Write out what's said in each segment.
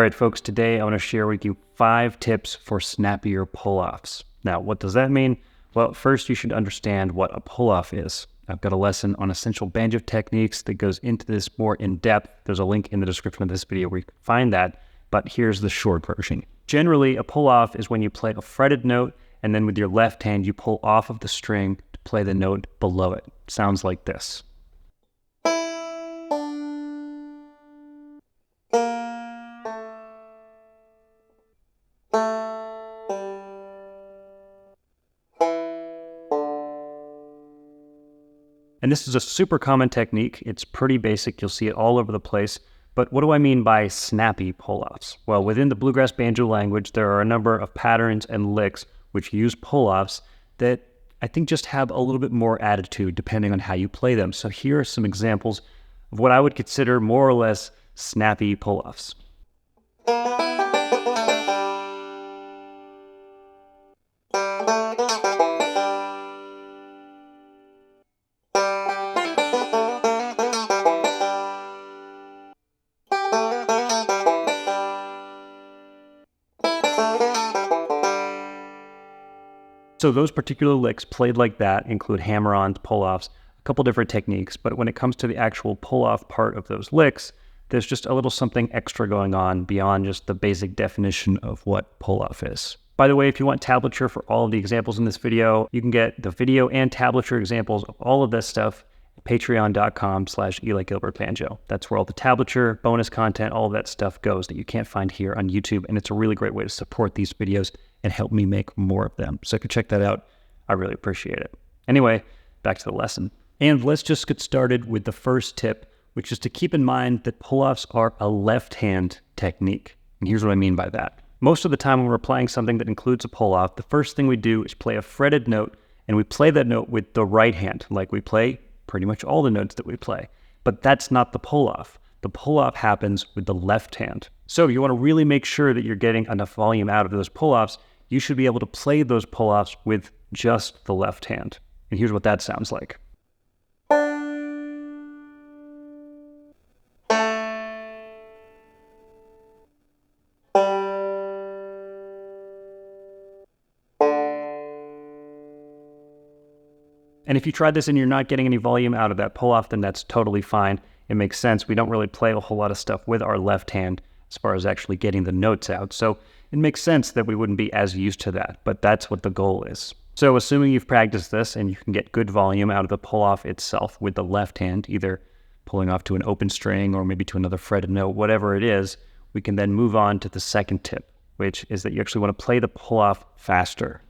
right, folks, today I want to share with you 5 tips for snappier pull-offs. Now, what does that mean? Well, first you should understand what a pull-off is. I've got a lesson on essential banjo techniques that goes into this more in depth. There's a link in the description of this video where you can find that, but here's the short version. Generally, a pull-off is when you play a fretted note and then with your left hand you pull off of the string to play the note below it. Sounds like this. And this is a super common technique. It's pretty basic. You'll see it all over the place. But what do I mean by snappy pull-offs? Well, within the Bluegrass banjo language, there are a number of patterns and licks which use pull-offs that I think just have a little bit more attitude depending on how you play them. So here are some examples of what I would consider more or less snappy pull-offs. So those particular licks played like that include hammer-ons, pull-offs, a couple different techniques, but when it comes to the actual pull-off part of those licks, there's just a little something extra going on beyond just the basic definition of what pull-off is. By the way, if you want tablature for all of the examples in this video, you can get the video and tablature examples of all of this stuff at patreon.com/EliGilbertBanjo. That's where all the tablature, bonus content, all of that stuff goes that you can't find here on YouTube, and it's a really great way to support these videos and help me make more of them. So if you check that out, I really appreciate it. Anyway, back to the lesson. And let's just get started with the first tip, which is to keep in mind that pull-offs are a left-hand technique. And here's what I mean by that. Most of the time when we're playing something that includes a pull-off, the first thing we do is play a fretted note, and we play that note with the right hand, like we play pretty much all the notes that we play. But that's not the pull-off. The pull-off happens with the left hand. So you want to really make sure that you're getting enough volume out of those pull-offs. You should be able to play those pull-offs with just the left hand. And here's what that sounds like. And if you try this and you're not getting any volume out of that pull-off, then that's totally fine. It makes sense. We don't really play a whole lot of stuff with our left hand as far as actually getting the notes out. So it makes sense that we wouldn't be as used to that, but that's what the goal is. So assuming you've practiced this and you can get good volume out of the pull-off itself with the left hand, either pulling off to an open string or maybe to another fretted note, whatever it is, we can then move on to the second tip, which is that you actually want to play the pull-off faster.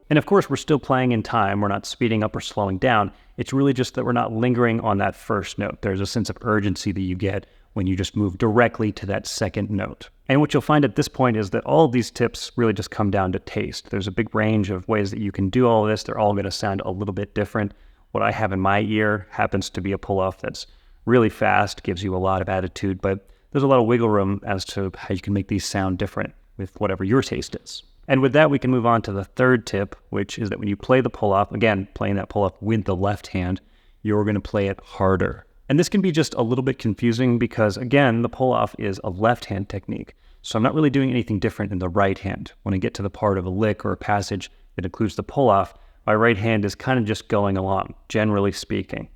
And of course, we're still playing in time. We're not speeding up or slowing down. It's really just that we're not lingering on that first note. There's a sense of urgency that you get when you just move directly to that second note. And what you'll find at this point is that all of these tips really just come down to taste. There's a big range of ways that you can do all of this. They're all going to sound a little bit different. What I have in my ear happens to be a pull-off that's really fast, gives you a lot of attitude, but there's a lot of wiggle room as to how you can make these sound different with whatever your taste is. And with that, we can move on to the third tip, which is that when you play the pull-off, again, playing that pull-off with the left hand, you're going to play it harder. And this can be just a little bit confusing because, again, the pull-off is a left-hand technique. So I'm not really doing anything different in the right hand. When I get to the part of a lick or a passage that includes the pull-off, my right hand is kind of just going along, generally speaking.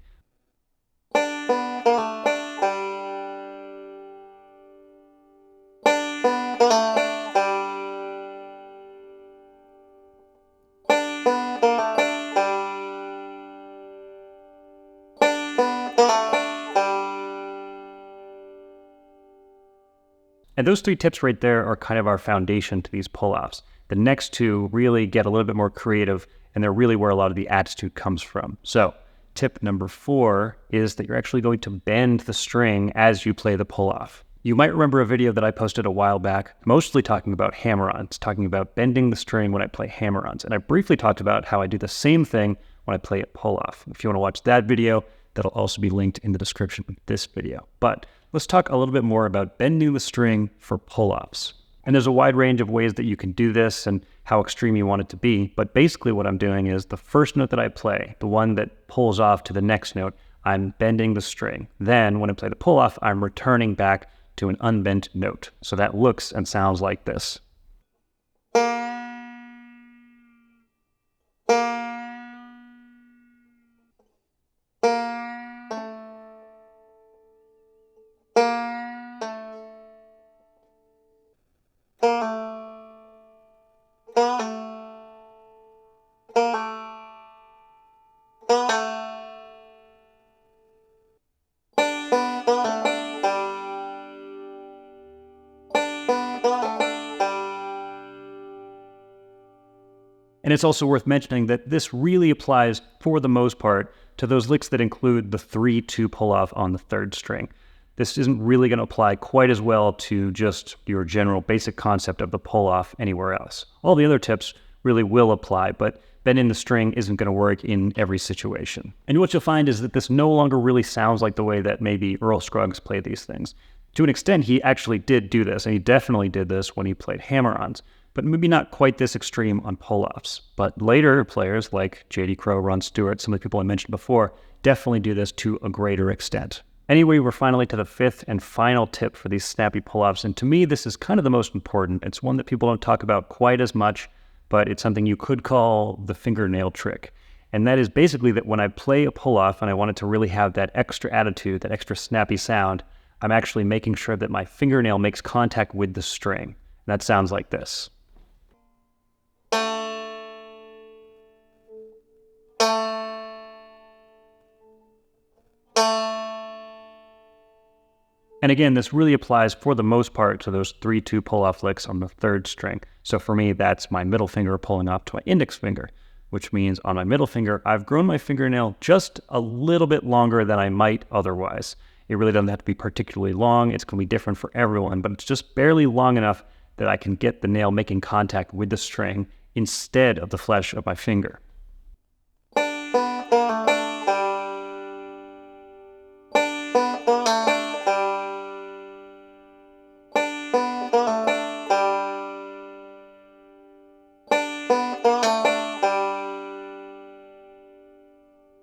And those 3 tips right there are kind of our foundation to these pull-offs. The next 2 really get a little bit more creative, and they're really where a lot of the attitude comes from. So tip number 4 is that you're actually going to bend the string as you play the pull-off. You might remember a video that I posted a while back, mostly talking about hammer-ons, talking about bending the string when I play hammer-ons. And I briefly talked about how I do the same thing when I play a pull-off. If you want to watch that video, that'll also be linked in the description of this video. But let's talk a little bit more about bending the string for pull-offs. And there's a wide range of ways that you can do this and how extreme you want it to be. But basically what I'm doing is the first note that I play, the one that pulls off to the next note, I'm bending the string. Then when I play the pull-off, I'm returning back to an unbent note. So that looks and sounds like this. And it's also worth mentioning that this really applies, for the most part, to those licks that include the 3-2 pull-off on the third string. This isn't really going to apply quite as well to just your general basic concept of the pull-off anywhere else. All the other tips really will apply, but bending the string isn't going to work in every situation. And what you'll find is that this no longer really sounds like the way that maybe Earl Scruggs played these things. To an extent, he actually did do this, and he definitely did this when he played hammer-ons, but maybe not quite this extreme on pull-offs. But later players like J.D. Crowe, Ron Stewart, some of the people I mentioned before, definitely do this to a greater extent. Anyway, we're finally to the fifth and final tip for these snappy pull-offs, and to me this is kind of the most important. It's one that people don't talk about quite as much, but it's something you could call the fingernail trick. And that is basically that when I play a pull-off and I want it to really have that extra attitude, that extra snappy sound, I'm actually making sure that my fingernail makes contact with the string. And that sounds like this. And again, this really applies for the most part to those 3-2 pull-off licks on the third string. So for me, that's my middle finger pulling off to my index finger, which means on my middle finger, I've grown my fingernail just a little bit longer than I might otherwise. It really doesn't have to be particularly long. It's going to be different for everyone, but it's just barely long enough that I can get the nail making contact with the string instead of the flesh of my finger.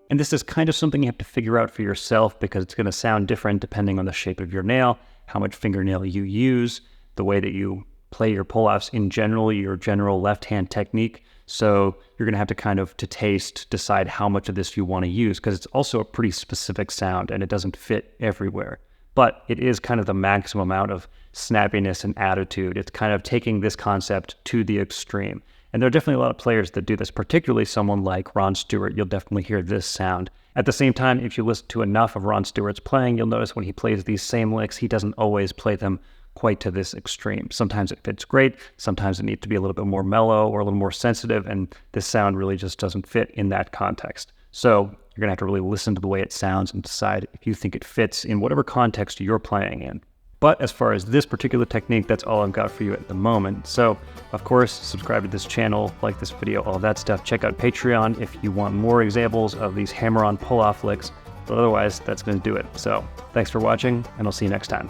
And this is kind of something you have to figure out for yourself because it's going to sound different depending on the shape of your nail, how much fingernail you use, the way that you play your pull-offs in general, your general left-hand technique. So you're going to have to kind of, to taste, decide how much of this you want to use because it's also a pretty specific sound and it doesn't fit everywhere. But it is kind of the maximum amount of snappiness and attitude. It's kind of taking this concept to the extreme. And there are definitely a lot of players that do this, particularly someone like Ron Stewart. You'll definitely hear this sound. At the same time, if you listen to enough of Ron Stewart's playing, you'll notice when he plays these same licks, he doesn't always play them quite to this extreme. Sometimes it fits great, sometimes it needs to be a little bit more mellow or a little more sensitive, and this sound really just doesn't fit in that context. So you're going to have to really listen to the way it sounds and decide if you think it fits in whatever context you're playing in. But as far as this particular technique, that's all I've got for you at the moment. So, of course, subscribe to this channel, like this video, all that stuff. Check out Patreon if you want more examples of these hammer-on pull-off licks. But otherwise, that's going to do it. So, thanks for watching, and I'll see you next time.